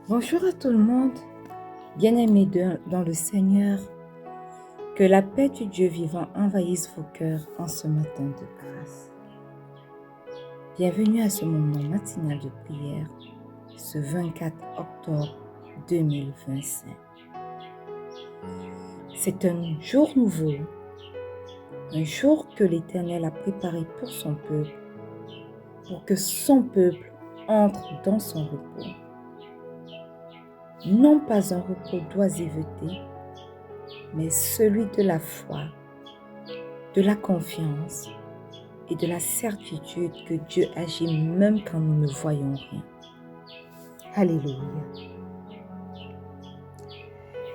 Bonjour à tout le monde, bien-aimés dans le Seigneur, que la paix du Dieu vivant envahisse vos cœurs en ce matin de grâce. Bienvenue à ce moment matinal de prière, ce 24 octobre 2025. C'est un jour nouveau, un jour que l'Éternel a préparé pour son peuple, pour que son peuple entre dans son repos. Non pas un repos d'oisiveté, mais celui de la foi, de la confiance et de la certitude que Dieu agit même quand nous ne voyons rien. Alléluia.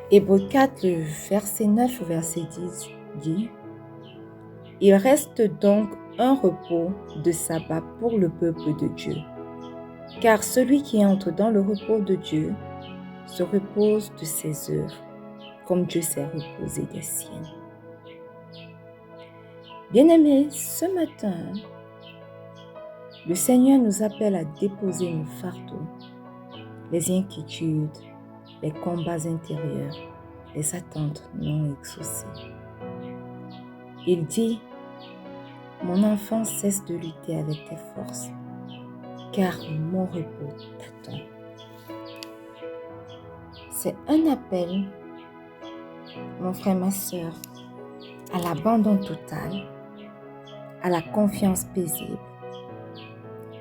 Hébreux 4, le verset 9 au verset 10 dit « Il reste donc un repos de sabbat pour le peuple de Dieu, car celui qui entre dans le repos de Dieu se repose de ses œuvres, comme Dieu s'est reposé des siennes. » Bien-aimés, ce matin, le Seigneur nous appelle à déposer nos fardeaux, les inquiétudes, les combats intérieurs, les attentes non exaucées. Il dit, « Mon enfant, cesse de lutter avec tes forces, car mon repos t'attend. » C'est un appel, mon frère, ma sœur, à l'abandon total, à la confiance paisible,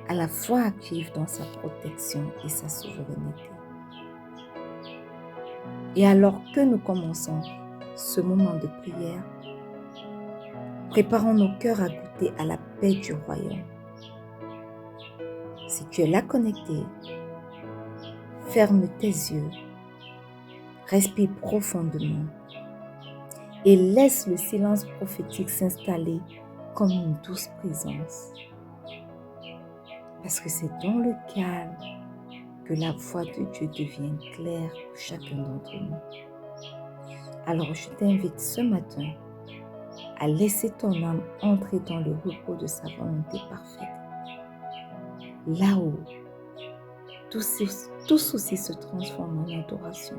à la foi active dans sa protection et sa souveraineté. Et alors que nous commençons ce moment de prière, préparons nos cœurs à goûter à la paix du royaume. Si tu es là connecté, ferme tes yeux, respire profondément et laisse le silence prophétique s'installer comme une douce présence. Parce que c'est dans le calme que la voix de Dieu devient claire pour chacun d'entre nous. Alors je t'invite ce matin à laisser ton âme entrer dans le repos de sa volonté parfaite. Là-haut, tout souci se transforme en adoration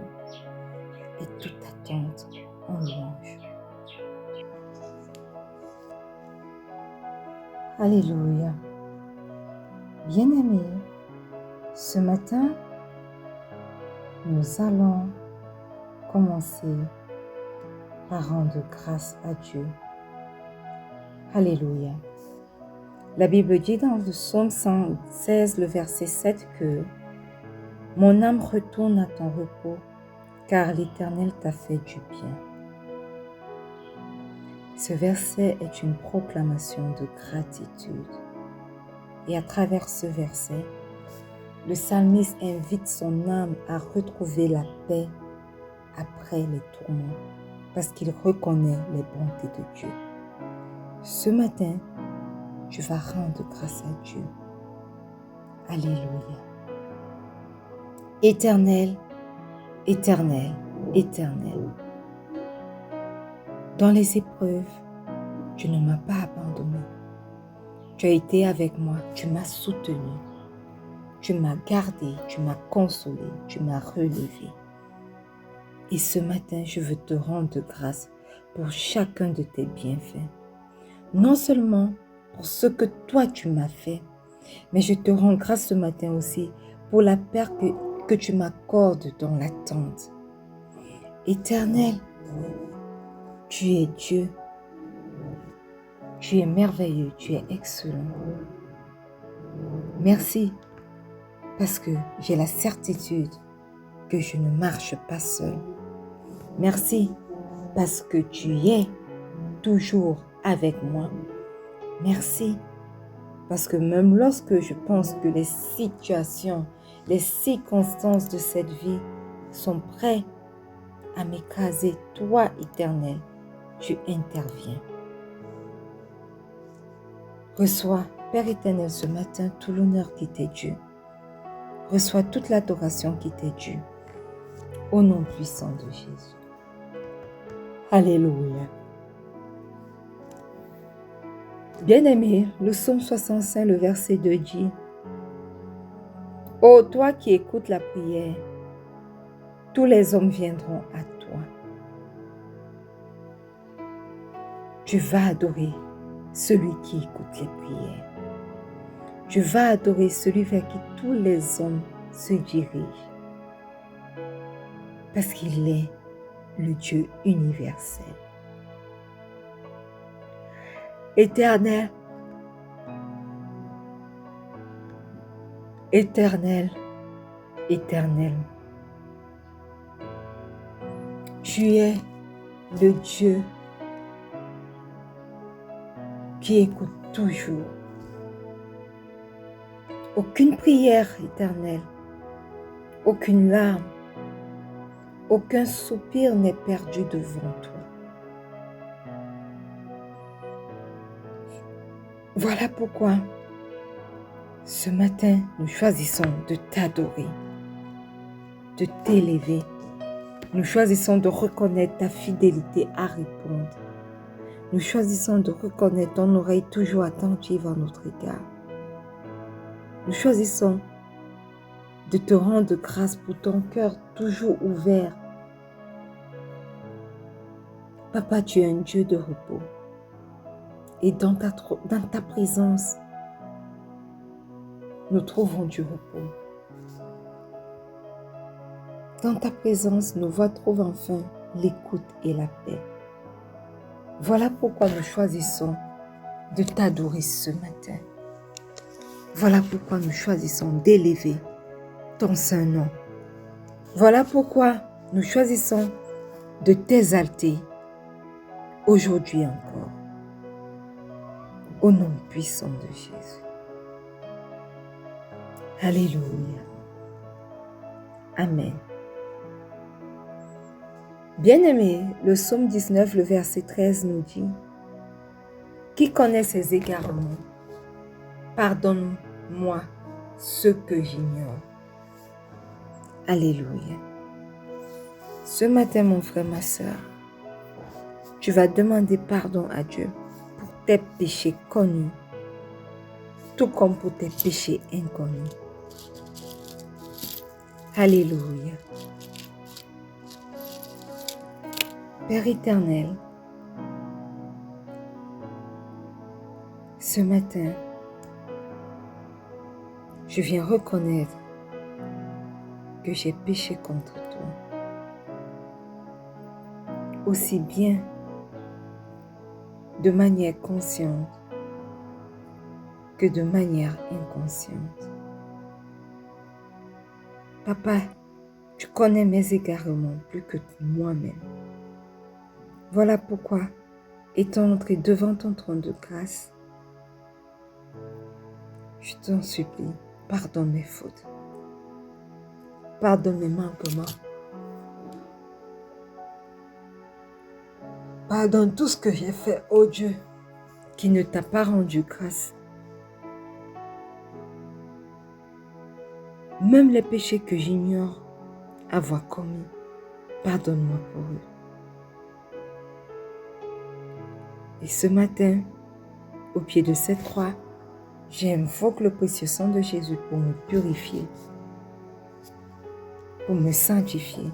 et toute attente en louange. Alléluia. Bien-aimés, ce matin, nous allons commencer par rendre grâce à Dieu. Alléluia. La Bible dit dans le psaume 116, le verset 7 que « Mon âme retourne à ton repos, car l'Éternel t'a fait du bien. » Ce verset est une proclamation de gratitude. Et à travers ce verset, le psalmiste invite son âme à retrouver la paix après les tourments, parce qu'il reconnaît les bontés de Dieu. Ce matin, tu vas rendre grâce à Dieu. Alléluia. Éternel, éternel, éternel. Dans les épreuves, tu ne m'as pas abandonné. Tu as été avec moi, tu m'as soutenu. Tu m'as gardé, tu m'as consolé, tu m'as relevé. Et ce matin, je veux te rendre grâce pour chacun de tes bienfaits. Non seulement pour ce que toi tu m'as fait, mais je te rends grâce ce matin aussi pour la paix que tu m'accordes dans l'attente. Éternel, tu es Dieu. Tu es merveilleux, tu es excellent. Merci parce que j'ai la certitude que je ne marche pas seul. Merci parce que tu es toujours avec moi. Merci parce que même lorsque je pense que les situations, les circonstances de cette vie sont prêtes à m'écraser, toi, Éternel, tu interviens. Reçois, Père éternel, ce matin, tout l'honneur qui t'est dû. Reçois toute l'adoration qui t'est due. Au nom puissant de Jésus. Alléluia. Bien-aimé, le psaume 65, le verset 2 dit « Ô toi qui écoutes la prière tous les hommes viendront à toi. Tu vas adorer celui qui écoute les prières. Tu vas adorer celui vers qui tous les hommes se dirigent. Parce qu'il est le Dieu universel. Éternel, éternel, éternel. Tu es le Dieu qui écoute toujours. Aucune prière éternelle, aucune larme, aucun soupir n'est perdu devant toi. Voilà pourquoi ce matin, nous choisissons de t'adorer, de t'élever. Nous choisissons de reconnaître ta fidélité à répondre. Nous choisissons de reconnaître ton oreille toujours attentive à notre égard. Nous choisissons de te rendre grâce pour ton cœur toujours ouvert. Papa, tu es un Dieu de repos. Et dans ta présence, nous trouvons du repos. Dans ta présence, nos voix trouvent enfin l'écoute et la paix. Voilà pourquoi nous choisissons de t'adorer ce matin. Voilà pourquoi nous choisissons d'élever ton saint nom. Voilà pourquoi nous choisissons de t'exalter aujourd'hui encore. Au nom puissant de Jésus. Alléluia. Amen. Bien-aimé, le psaume 19, le verset 13 nous dit « Qui connaît ses égarements? Pardonne-moi ce que j'ignore. » Alléluia. Ce matin, mon frère, ma soeur, tu vas demander pardon à Dieu pour tes péchés connus, tout comme pour tes péchés inconnus. Alléluia. Père éternel, ce matin, je viens reconnaître que j'ai péché contre toi. Aussi bien de manière consciente que de manière inconsciente. Papa, tu connais mes égarements plus que moi-même. Voilà pourquoi, étant entré devant ton trône de grâce, je t'en supplie, pardonne mes fautes. Pardonne mes manquements. Pardonne tout ce que j'ai fait, ô Dieu, qui ne t'a pas rendu grâce. Même les péchés que j'ignore avoir commis, pardonne-moi pour eux. Et ce matin, au pied de cette croix, j'invoque le précieux sang de Jésus pour me purifier, pour me sanctifier,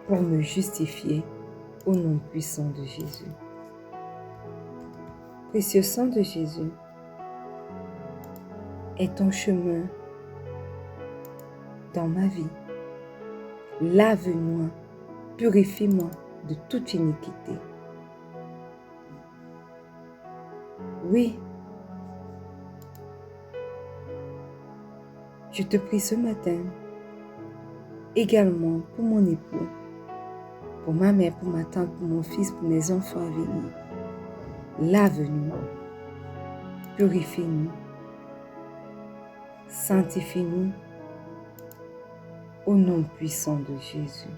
pour me justifier au nom puissant de Jésus. Précieux sang de Jésus, est ton chemin dans ma vie. Lave-moi, purifie-moi de toute iniquité. Oui, je te prie ce matin, également pour mon époux, pour ma mère, pour ma tante, pour mon fils, pour mes enfants à venir. Lave-nous, purifie-nous, sanctifie-nous au nom puissant de Jésus.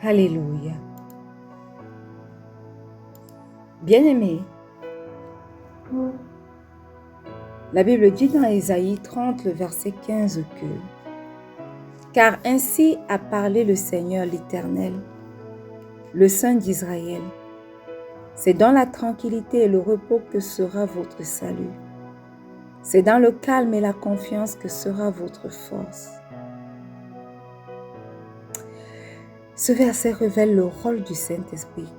Alléluia. Bien-aimés, la Bible dit dans Ésaïe 30, le verset 15 que « Car ainsi a parlé le Seigneur l'Éternel, le Saint d'Israël. C'est dans la tranquillité et le repos que sera votre salut. C'est dans le calme et la confiance que sera votre force. Ce verset révèle le rôle du Saint-Esprit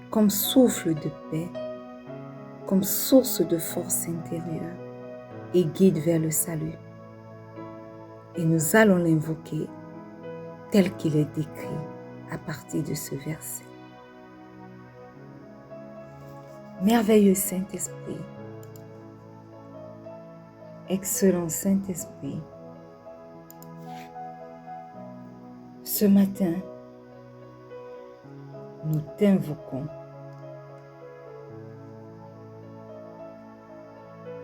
comme souffle de paix, comme source de force intérieure et guide vers le salut. Et nous allons l'invoquer tel qu'il est décrit à partir de ce verset. Merveilleux Saint-Esprit, excellent Saint-Esprit, ce matin, nous t'invoquons.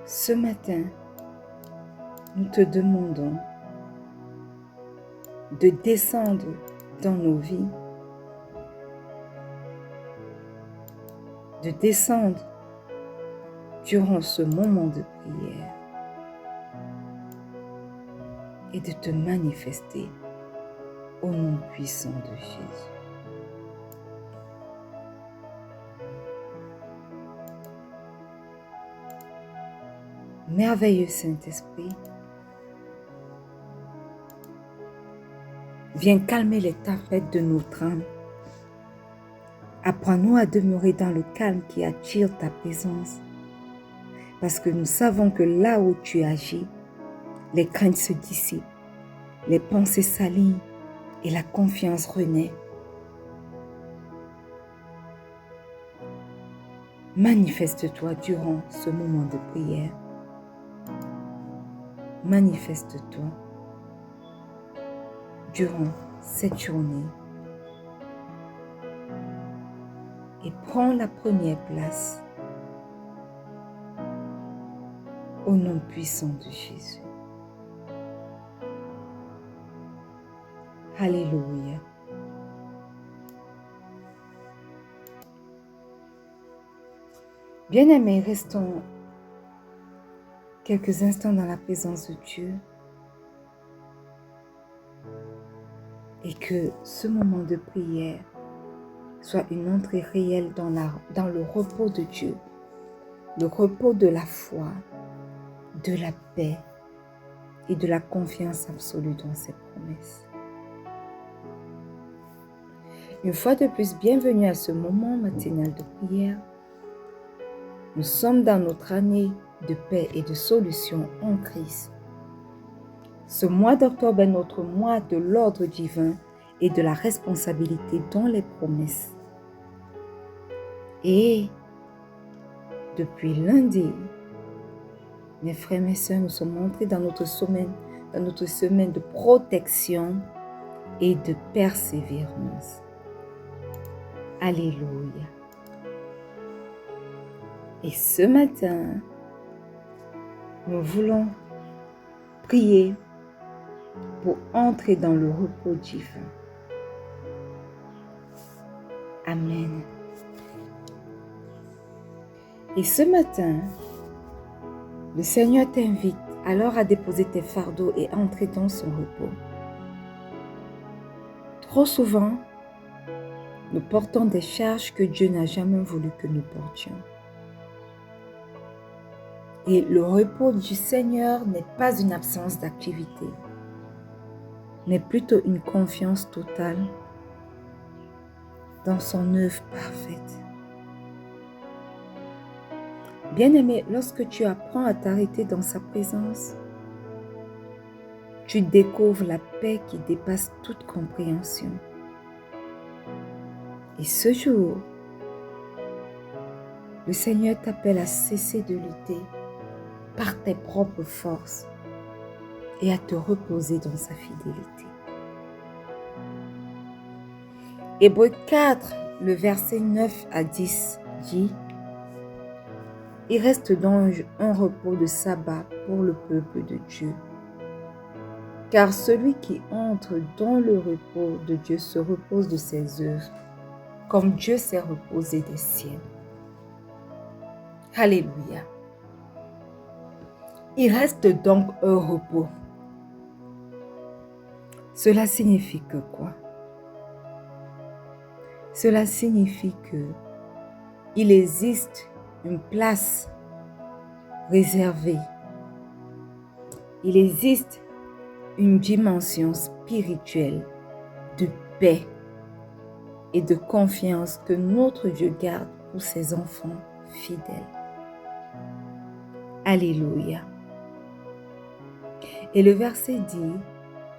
Ce matin, nous te demandons de descendre dans nos vies, de descendre durant ce moment de prière et de te manifester au nom puissant de Jésus. Merveilleux Saint-Esprit, viens calmer les tempêtes de notre âme. Apprends-nous à demeurer dans le calme qui attire ta présence, parce que nous savons que là où tu agis, les craintes se dissipent, les pensées s'alignent et la confiance renaît. Manifeste-toi durant ce moment de prière. Manifeste-toi durant cette journée et prends la première place au nom puissant de Jésus. Alléluia. Bien-aimés, restons quelques instants dans la présence de Dieu et que ce moment de prière soit une entrée réelle dans le repos de Dieu, le repos de la foi, de la paix et de la confiance absolue dans ses promesses. Une fois de plus, bienvenue à ce moment matinal de prière. Nous sommes dans notre année de paix et de solution en Christ. Ce mois d'octobre est notre mois de l'ordre divin et de la responsabilité dans les promesses. Et depuis lundi, mes frères et mes sœurs, nous sommes entrés dans notre semaine de protection et de persévérance. Alléluia. Et ce matin, nous voulons prier pour entrer dans le repos divin. Amen. Et ce matin, le Seigneur t'invite alors à déposer tes fardeaux et entrer dans son repos. Trop souvent, nous portons des charges que Dieu n'a jamais voulu que nous portions. Et le repos du Seigneur n'est pas une absence d'activité, mais plutôt une confiance totale dans son œuvre parfaite. Bien-aimé, lorsque tu apprends à t'arrêter dans sa présence, tu découvres la paix qui dépasse toute compréhension. Et ce jour, le Seigneur t'appelle à cesser de lutter par tes propres forces et à te reposer dans sa fidélité. Hébreux 4, le verset 9 à 10 dit: « Il reste donc un repos de sabbat pour le peuple de Dieu. Car celui qui entre dans le repos de Dieu se repose de ses œuvres, comme Dieu s'est reposé des siennes. » Alléluia. Il reste donc un repos. Cela signifie que quoi? Cela signifie que il existe une place réservée. Il existe une dimension spirituelle de paix et de confiance que notre Dieu garde pour ses enfants fidèles. Alléluia. Et le verset dit,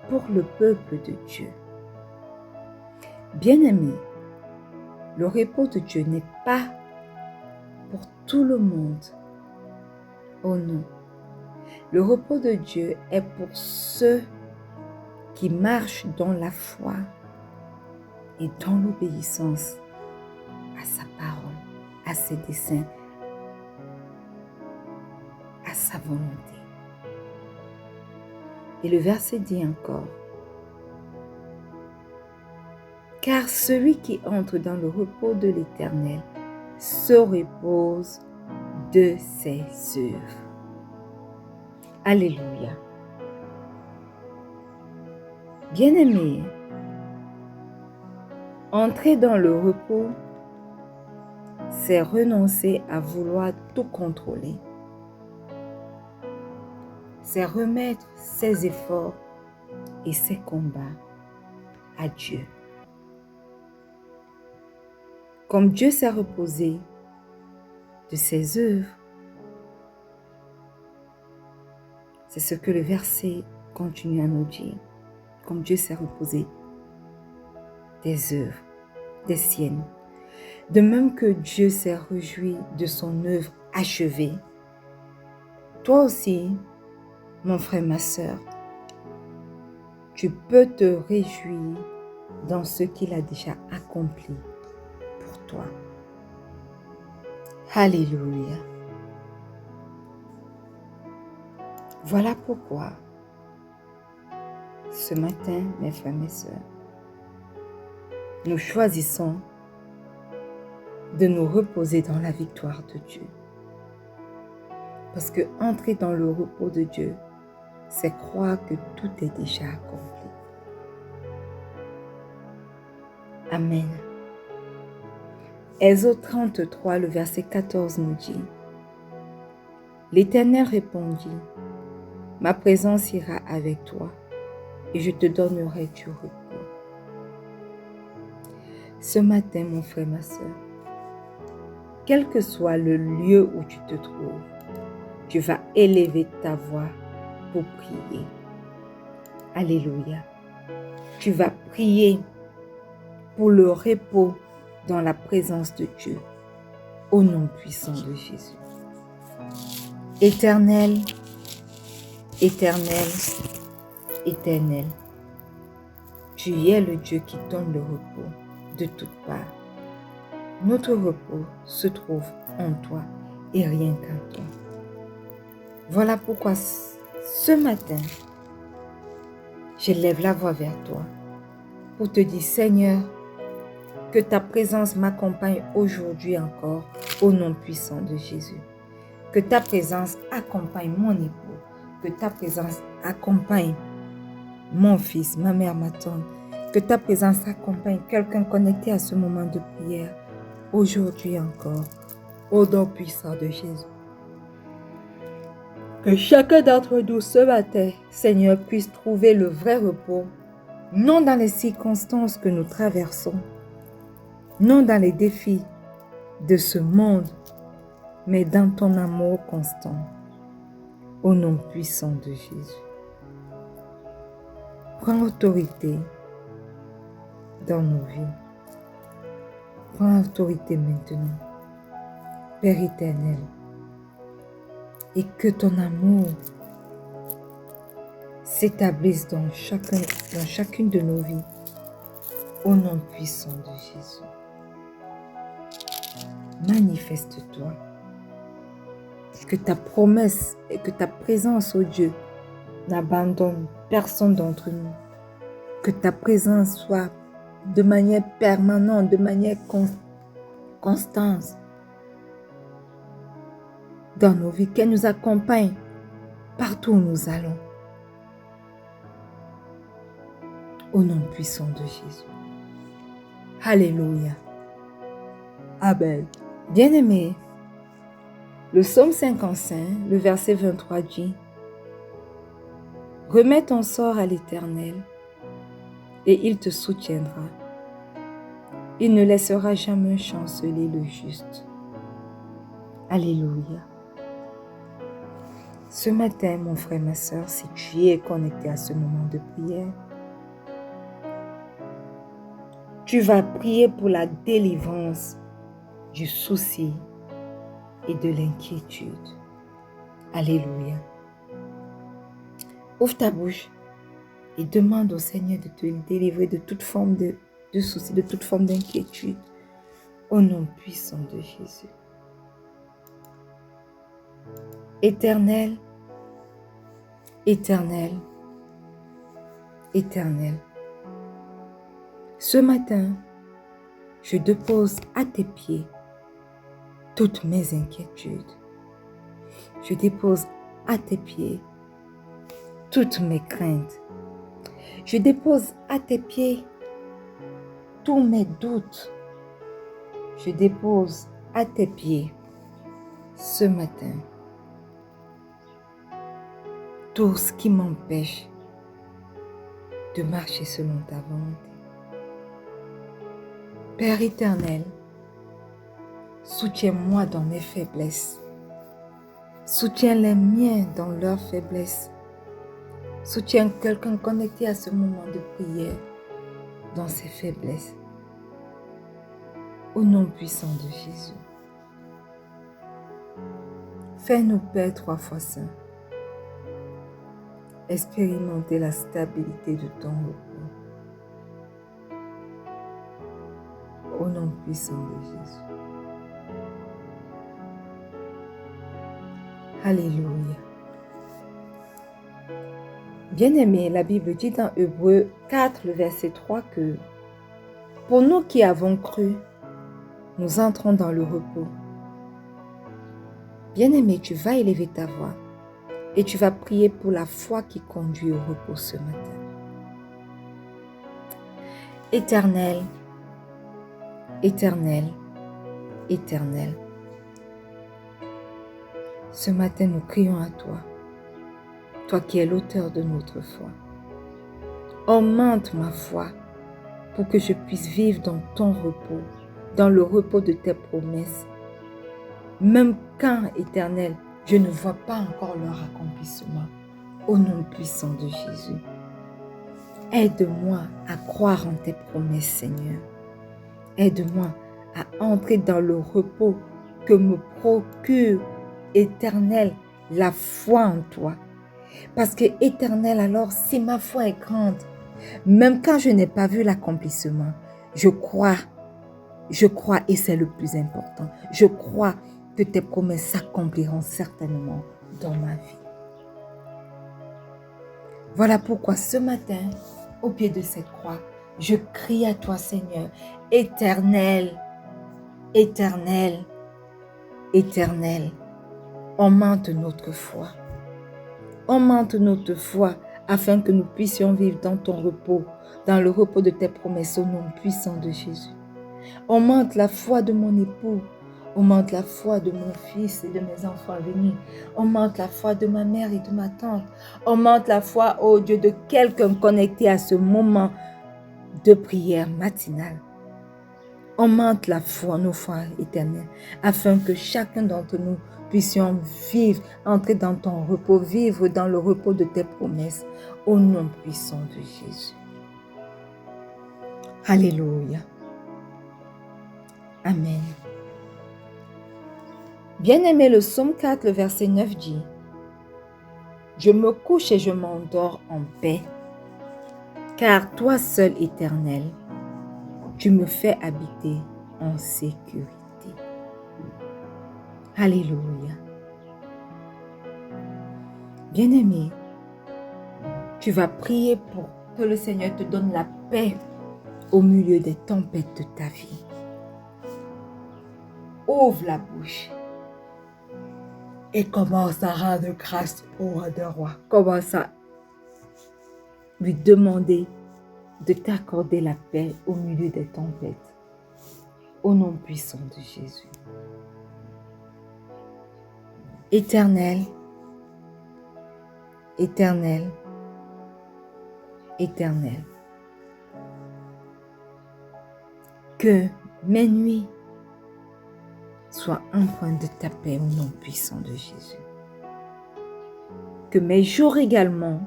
pour le peuple de Dieu. Bien-aimés, le repos de Dieu n'est pas pour tout le monde. Oh non. Le repos de Dieu est pour ceux qui marchent dans la foi et dans l'obéissance à sa parole, à ses desseins, à sa volonté. Et le verset dit encore, car celui qui entre dans le repos de l'Éternel se repose de ses œuvres. Alléluia. Bien-aimés, entrer dans le repos, c'est renoncer à vouloir tout contrôler. C'est remettre ses efforts et ses combats à Dieu. Comme Dieu s'est reposé de ses œuvres, c'est ce que le verset continue à nous dire. Comme Dieu s'est reposé des œuvres, des siennes. De même que Dieu s'est réjoui de son œuvre achevée, toi aussi, mon frère, ma sœur, tu peux te réjouir dans ce qu'il a déjà accompli pour toi. Alléluia. Voilà pourquoi, ce matin, mes frères, mes sœurs, nous choisissons de nous reposer dans la victoire de Dieu. Parce que entrer dans le repos de Dieu, c'est croire que tout est déjà accompli. Amen. Exode 33, le verset 14 nous dit, l'Éternel répondit, ma présence ira avec toi et je te donnerai du repos. Ce matin, mon frère, ma sœur, quel que soit le lieu où tu te trouves, tu vas élever ta voix pour prier. Alléluia. Tu vas prier pour le repos dans la présence de Dieu, au nom puissant de Jésus. Éternel, éternel, éternel, tu es le Dieu qui donne le repos de toutes parts. Notre repos se trouve en toi et rien qu'en toi. Voilà pourquoi ce matin, j'élève la voix vers toi pour te dire, Seigneur, que ta présence m'accompagne aujourd'hui encore au nom puissant de Jésus. Que ta présence accompagne mon époux, que ta présence accompagne mon fils, ma mère, ma tante, que ta présence accompagne quelqu'un connecté à ce moment de prière aujourd'hui encore au nom puissant de Jésus. Que chacun d'entre nous ce matin, Seigneur, puisse trouver le vrai repos, non dans les circonstances que nous traversons, non dans les défis de ce monde, mais dans ton amour constant, au nom puissant de Jésus. Prends autorité dans nos vies. Prends autorité maintenant, Père éternel, et que ton amour s'établisse dans chacune de nos vies, au nom puissant de Jésus. Manifeste-toi, que ta promesse et que ta présence, ô Dieu, n'abandonne personne d'entre nous, que ta présence soit de manière permanente, de manière constante dans nos vies, qu'elle nous accompagne partout où nous allons. Au nom puissant de Jésus. Alléluia. Amen. Bien-aimés, Le psaume 55, le verset 23 dit « Remets ton sort à l'Éternel, et il te soutiendra. Il ne laissera jamais chanceler le juste. » Alléluia. Ce matin, mon frère, ma soeur, si tu es connecté à ce moment de prière, tu vas prier pour la délivrance du souci et de l'inquiétude. Alléluia. Ouvre ta bouche et demande au Seigneur de te délivrer de toute forme de souci, de toute forme d'inquiétude, au nom puissant de Jésus. Éternel, Éternel, Éternel, ce matin, je dépose à tes pieds toutes mes inquiétudes. Je dépose à tes pieds toutes mes craintes. Je dépose à tes pieds tous mes doutes. Je dépose à tes pieds ce matin tout ce qui m'empêche de marcher selon ta volonté. Père éternel, soutiens-moi dans mes faiblesses. Soutiens les miens dans leurs faiblesses. Soutiens quelqu'un connecté à ce moment de prière dans ses faiblesses. Au nom puissant de Jésus. Fais-nous, Père, 3 fois saint, expérimenter la stabilité de ton repos. Au nom puissant de Jésus. Alléluia. Bien-aimés, la Bible dit dans Hébreux 4, le verset 3 que pour nous qui avons cru, nous entrons dans le repos. Bien-aimé, tu vas élever ta voix et tu vas prier pour la foi qui conduit au repos ce matin. Éternel, Éternel, Éternel, ce matin nous crions à toi, toi qui es l'auteur de notre foi. Augmente ma foi pour que je puisse vivre dans ton repos, dans le repos de tes promesses. Même quand, Éternel, je ne vois pas encore leur accomplissement. Au nom puissant de Jésus. Aide-moi à croire en tes promesses, Seigneur. Aide-moi à entrer dans le repos que me procure, Éternel, la foi en toi. Parce que, Éternel, alors, si ma foi est grande, même quand je n'ai pas vu l'accomplissement, je crois et c'est le plus important. Je crois que tes promesses s'accompliront certainement dans ma vie. Voilà pourquoi ce matin, au pied de cette croix, je crie à toi, Seigneur, Éternel, Éternel, Éternel, augmente notre foi. Augmente notre foi afin que nous puissions vivre dans ton repos, dans le repos de tes promesses au nom puissant de Jésus. Augmente la foi de mon époux, augmente la foi de mon fils et de mes enfants à venir, augmente la foi de ma mère et de ma tante, augmente la foi, oh Dieu, de quelqu'un connecté à ce moment de prière matinale. Augmente la foi, nos foi éternels, afin que chacun d'entre nous puissions vivre, entrer dans ton repos, vivre dans le repos de tes promesses, au nom puissant de Jésus. Alléluia. Amen. Bien-aimé, le psaume 4, le verset 9 dit « Je me couche et je m'endors en paix, car toi seul, Éternel, tu me fais habiter en sécurité. » Alléluia. Bien-aimé, tu vas prier pour que le Seigneur te donne la paix au milieu des tempêtes de ta vie. Ouvre la bouche et commence à rendre grâce au roi des rois. Commence à lui demander de t'accorder la paix au milieu des tempêtes. Au nom puissant de Jésus. Éternel, Éternel, Éternel, que mes nuits soient empreintes de ta paix au nom puissant de Jésus. Que mes jours également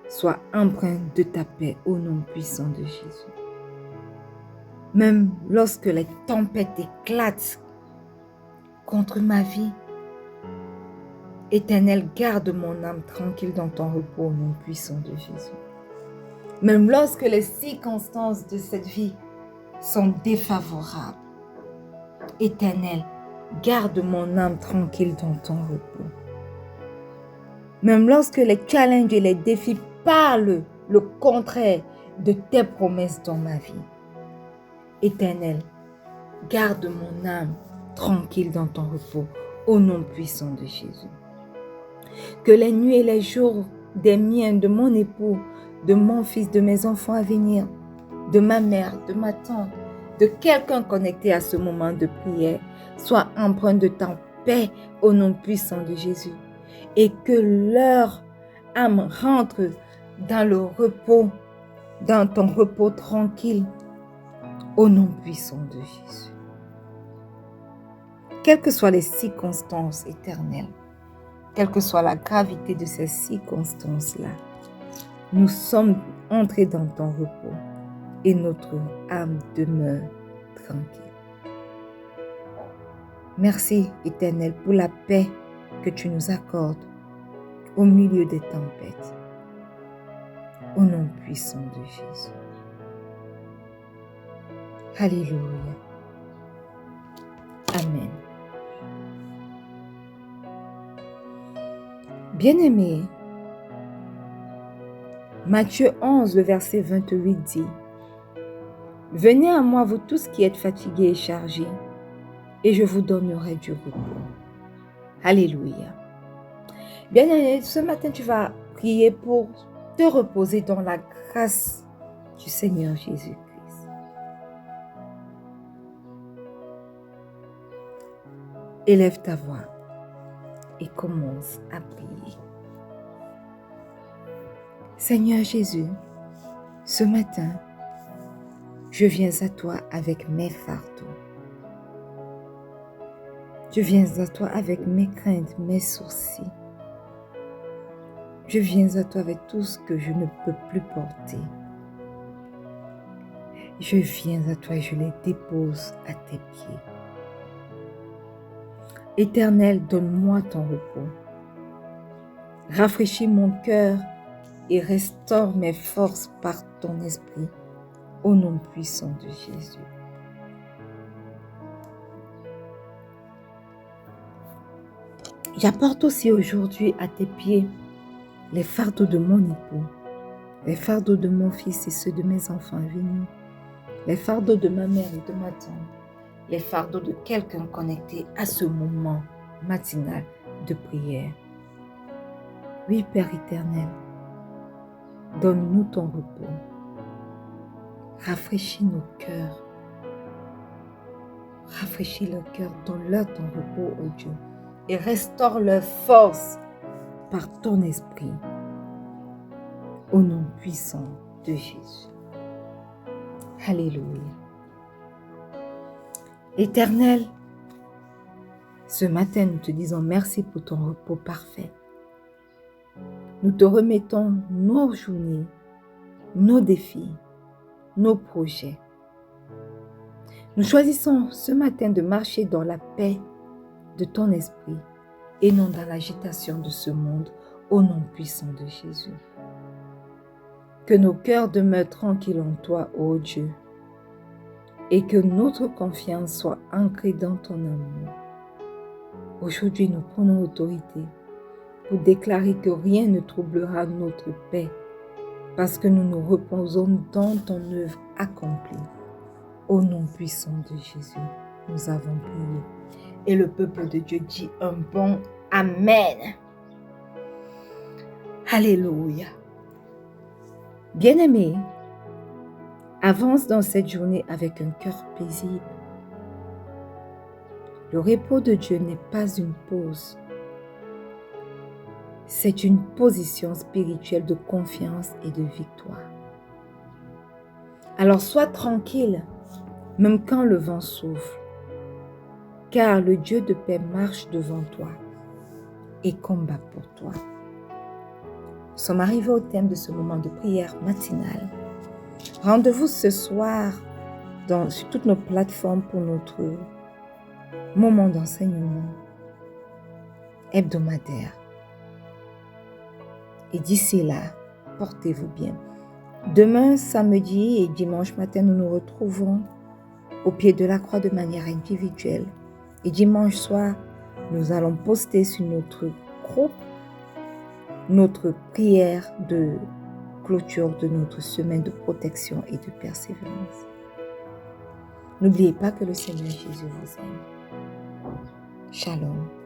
soient empreintes de ta paix au nom puissant de Jésus. Même lorsque les tempêtes éclatent contre ma vie, Éternel, garde mon âme tranquille dans ton repos au nom puissant de Jésus. Même lorsque les circonstances de cette vie sont défavorables, Éternel, garde mon âme tranquille dans ton repos. Même lorsque les challenges et les défis parlent le contraire de tes promesses dans ma vie, Éternel, garde mon âme tranquille dans ton repos au nom puissant de Jésus. Que les nuits et les jours des miens, de mon époux, de mon fils, de mes enfants à venir, de ma mère, de ma tante, de quelqu'un connecté à ce moment de prière, soient empreints de ta paix au nom puissant de Jésus. Et que leur âme rentre dans le repos, dans ton repos tranquille, au nom puissant de Jésus. Quelles que soient les circonstances éternelles, quelle que soit la gravité de ces circonstances-là, nous sommes entrés dans ton repos et notre âme demeure tranquille. Merci, Éternel, pour la paix que tu nous accordes au milieu des tempêtes. Au nom puissant de Jésus. Alléluia. Amen. Bien-aimés, Matthieu 11, le verset 28 dit: « Venez à moi, vous tous qui êtes fatigués et chargés, et je vous donnerai du repos. » Alléluia. Bien-aimé, ce matin, tu vas prier pour te reposer dans la grâce du Seigneur Jésus-Christ. Élève ta voix et commence à prier. Seigneur Jésus, ce matin, je viens à toi avec mes fardeaux. Je viens à toi avec mes craintes, mes soucis. Je viens à toi avec tout ce que je ne peux plus porter. Je viens à toi et je les dépose à tes pieds. Éternel, donne-moi ton repos. Rafraîchis mon cœur et restaure mes forces par ton esprit, au nom puissant de Jésus. J'apporte aussi aujourd'hui à tes pieds les fardeaux de mon époux, les fardeaux de mon fils et ceux de mes enfants à venir, les fardeaux de ma mère et de ma tante, les fardeaux de quelqu'un connecté à ce moment matinal de prière. Oui, Père éternel, donne-nous ton repos. Rafraîchis nos cœurs. Rafraîchis leur cœur, donne-leur ton repos, ô Dieu, et restaure leur force par ton esprit, au nom puissant de Jésus. Alléluia. Éternel, ce matin, nous te disons merci pour ton repos parfait. Nous te remettons nos journées, nos défis, nos projets. Nous choisissons ce matin de marcher dans la paix de ton esprit et non dans l'agitation de ce monde, au nom puissant de Jésus. Que nos cœurs demeurent tranquilles en toi, ô Dieu, et que notre confiance soit ancrée dans ton amour. Aujourd'hui, nous prenons autorité pour déclarer que rien ne troublera notre paix, parce que nous nous reposons dans ton œuvre accomplie. Au nom puissant de Jésus, nous avons prié. Et le peuple de Dieu dit un bon Amen. Alléluia. Bien-aimé, avance dans cette journée avec un cœur paisible. Le repos de Dieu n'est pas une pause, C'est une position spirituelle de confiance et de victoire. Alors sois tranquille, même quand le vent souffle, car le Dieu de paix marche devant toi et combat pour toi. Nous sommes arrivés au thème de ce moment de prière matinale. Rendez-vous ce soir sur toutes nos plateformes pour notre moment d'enseignement hebdomadaire. Et d'ici là, portez-vous bien. Demain, samedi et dimanche matin, nous nous retrouvons au pied de la croix de manière individuelle. Et dimanche soir, nous allons poster sur notre groupe notre prière de clôture de notre semaine de protection et de persévérance. N'oubliez pas que le Seigneur Jésus vous aime. Shalom.